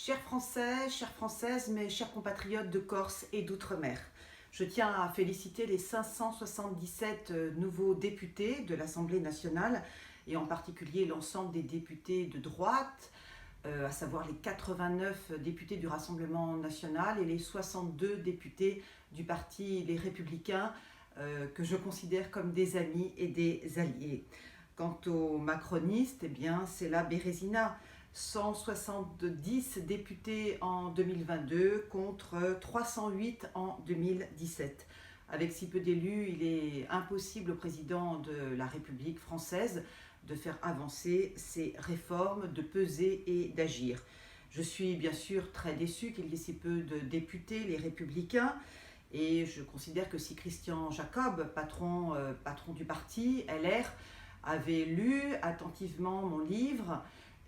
Chers Français, chères Françaises, mes chers compatriotes de Corse et d'Outre-mer, je tiens à féliciter les 577 nouveaux députés de l'Assemblée nationale et en particulier l'ensemble des députés de droite, à savoir les 89 députés du Rassemblement national et les 62 députés du parti Les Républicains que je considère comme des amis et des alliés. Quant aux macronistes, eh bien, c'est la Bérésina. 170 députés en 2022 contre 308 en 2017. Avec si peu d'élus, il est impossible au président de la République française de faire avancer ses réformes, de peser et d'agir. Je suis bien sûr très déçue qu'il y ait si peu de députés, les Républicains, et je considère que si Christian Jacob, patron du parti LR, avait lu attentivement mon livre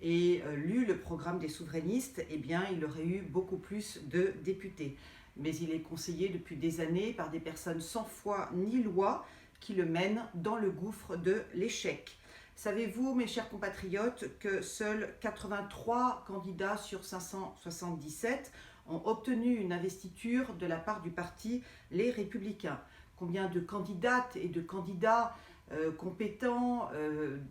et lu le programme des souverainistes, eh bien, il aurait eu beaucoup plus de députés. Mais il est conseillé depuis des années par des personnes sans foi ni loi qui le mènent dans le gouffre de l'échec. Savez-vous, mes chers compatriotes, que seuls 83 candidats sur 577 ont obtenu une investiture de la part du parti Les Républicains? Combien de candidates et de candidats compétents,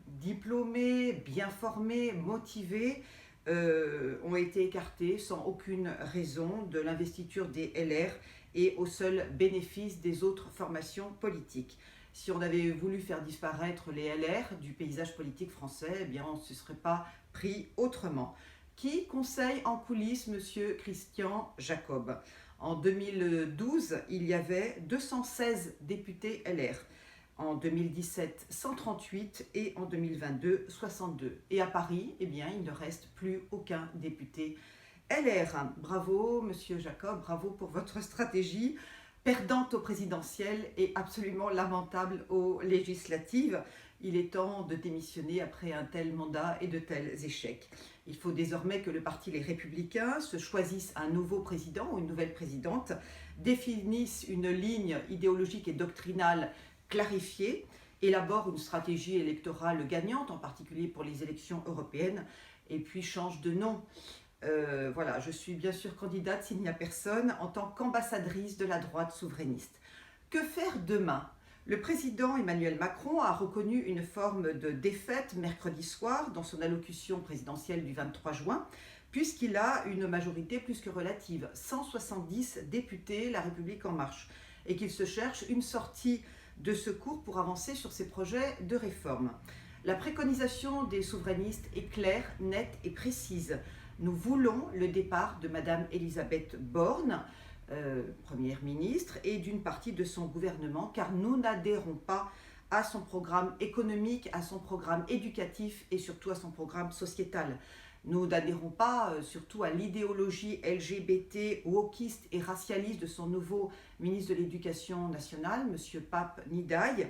diplômés, bien formés, motivés, ont été écartés sans aucune raison de l'investiture des LR et au seul bénéfice des autres formations politiques. Si on avait voulu faire disparaître les LR du paysage politique français, eh bien on ne se serait pas pris autrement. Qui conseille en coulisses M. Christian Jacob? En 2012, il y avait 216 députés LR. En 2017, 138 et en 2022, 62. Et à Paris, eh bien, il ne reste plus aucun député LR. Bravo, Monsieur Jacob, bravo pour votre stratégie perdante aux présidentielles et absolument lamentable aux législatives. Il est temps de démissionner après un tel mandat et de tels échecs. Il faut désormais que le parti Les Républicains se choisisse un nouveau président ou une nouvelle présidente, définisse une ligne idéologique et doctrinale clarifiée, élabore une stratégie électorale gagnante, en particulier pour les élections européennes, et puis change de nom. Voilà, je suis bien sûr candidate s'il n'y a personne en tant qu'ambassadrice de la droite souverainiste. Que faire demain? Le président Emmanuel Macron a reconnu une forme de défaite mercredi soir dans son allocution présidentielle du 23 juin, puisqu'il a une majorité plus que relative, 170 députés La République en marche, et qu'il se cherche une sortie de secours pour avancer sur ses projets de réforme. La préconisation des souverainistes est claire, nette et précise. Nous voulons le départ de Madame Elisabeth Borne, Première ministre, et d'une partie de son gouvernement, car nous n'adhérons pas à son programme économique, à son programme éducatif et surtout à son programme sociétal. Nous n'adhérons pas surtout à l'idéologie LGBT, wokiste et racialiste de son nouveau ministre de l'Éducation nationale, M. Pape Ndiaye,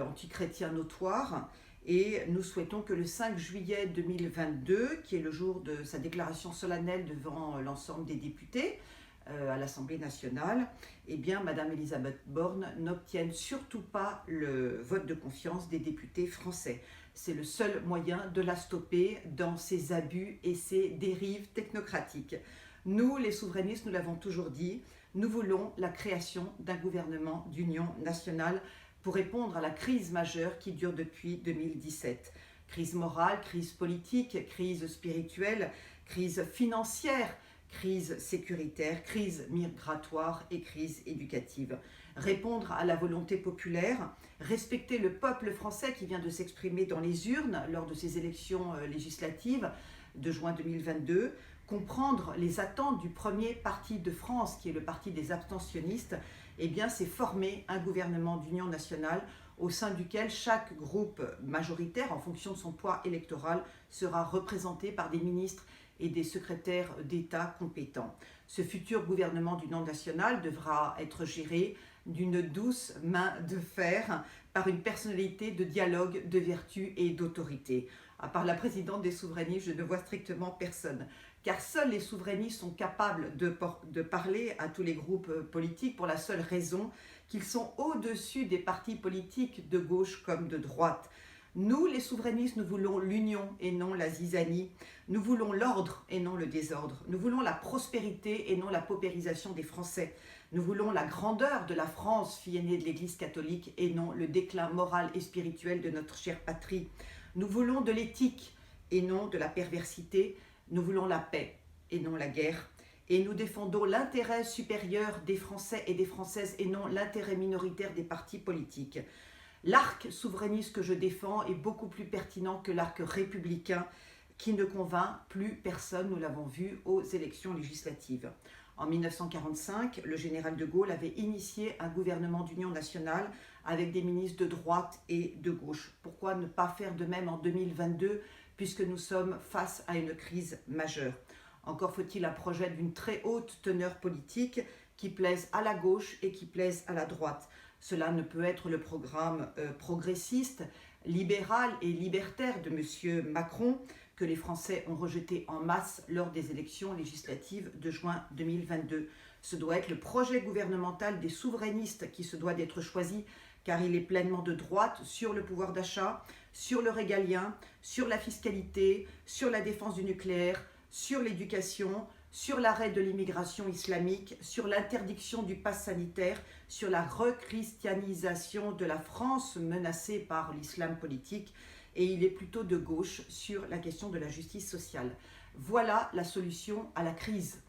antichrétien notoire. Et nous souhaitons que le 5 juillet 2022, qui est le jour de sa déclaration solennelle devant l'ensemble des députés à l'Assemblée nationale, eh bien, Madame Elisabeth Borne n'obtienne surtout pas le vote de confiance des députés français. C'est le seul moyen de la stopper dans ses abus et ses dérives technocratiques. Nous, les souverainistes, nous l'avons toujours dit, nous voulons la création d'un gouvernement d'union nationale pour répondre à la crise majeure qui dure depuis 2017. Crise morale, crise politique, crise spirituelle, crise financière, crise sécuritaire, crise migratoire et crise éducative. Répondre à la volonté populaire, respecter le peuple français qui vient de s'exprimer dans les urnes lors de ces élections législatives de juin 2022, comprendre les attentes du premier parti de France, qui est le parti des abstentionnistes, eh bien, c'est former un gouvernement d'union nationale au sein duquel chaque groupe majoritaire, en fonction de son poids électoral, sera représenté par des ministres et des secrétaires d'État compétents. Ce futur gouvernement d'union nationale devra être géré d'une douce main de fer par une personnalité de dialogue, de vertu et d'autorité. À part la présidente des souverainistes, je ne vois strictement personne. Car seuls les souverainistes sont capables de parler à tous les groupes politiques pour la seule raison qu'ils sont au-dessus des partis politiques de gauche comme de droite. Nous, les souverainistes, nous voulons l'union et non la zizanie. Nous voulons l'ordre et non le désordre. Nous voulons la prospérité et non la paupérisation des Français. Nous voulons la grandeur de la France, fille aînée de l'Église catholique, et non le déclin moral et spirituel de notre chère patrie. Nous voulons de l'éthique et non de la perversité. Nous voulons la paix et non la guerre. Et nous défendons l'intérêt supérieur des Français et des Françaises et non l'intérêt minoritaire des partis politiques. L'arc souverainiste que je défends est beaucoup plus pertinent que l'arc républicain qui ne convainc plus personne, nous l'avons vu aux élections législatives. En 1945, le général de Gaulle avait initié un gouvernement d'union nationale avec des ministres de droite et de gauche. Pourquoi ne pas faire de même en 2022 puisque nous sommes face à une crise majeure? Encore faut-il un projet d'une très haute teneur politique qui plaise à la gauche et qui plaise à la droite. Cela ne peut être le programme progressiste, libéral et libertaire de M. Macron que les Français ont rejeté en masse lors des élections législatives de juin 2022. Ce doit être le projet gouvernemental des souverainistes qui se doit d'être choisi car il est pleinement de droite sur le pouvoir d'achat, sur le régalien, sur la fiscalité, sur la défense du nucléaire, sur l'éducation, sur l'arrêt de l'immigration islamique, sur l'interdiction du pass sanitaire, sur la rechristianisation de la France menacée par l'islam politique, et il est plutôt de gauche sur la question de la justice sociale. Voilà la solution à la crise.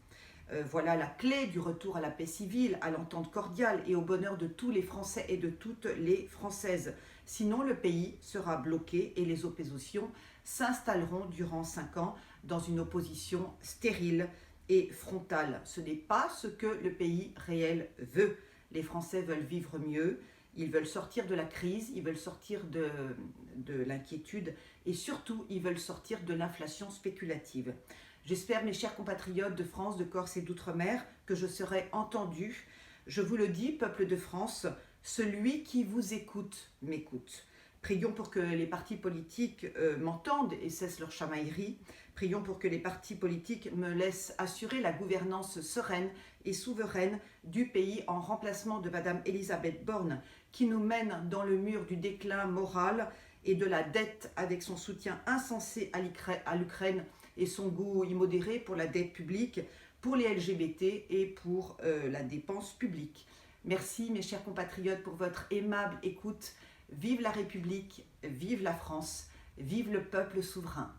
Voilà la clé du retour à la paix civile, à l'entente cordiale et au bonheur de tous les Français et de toutes les Françaises. Sinon, le pays sera bloqué et les oppositions s'installeront durant 5 ans dans une opposition stérile et frontale. Ce n'est pas ce que le pays réel veut. Les Français veulent vivre mieux, ils veulent sortir de la crise, ils veulent sortir de l'inquiétude et surtout, ils veulent sortir de l'inflation spéculative. J'espère, mes chers compatriotes de France, de Corse et d'Outre-mer, que je serai entendu. Je vous le dis, peuple de France, celui qui vous écoute m'écoute. Prions pour que les partis politiques m'entendent et cessent leur chamaillerie. Prions pour que les partis politiques me laissent assurer la gouvernance sereine et souveraine du pays en remplacement de Madame Elisabeth Borne, qui nous mène dans le mur du déclin moral et de la dette avec son soutien insensé à l'Ukraine et son goût immodéré pour la dette publique, pour les LGBT et pour la dépense publique. Merci mes chers compatriotes pour votre aimable écoute. Vive la République, vive la France, vive le peuple souverain.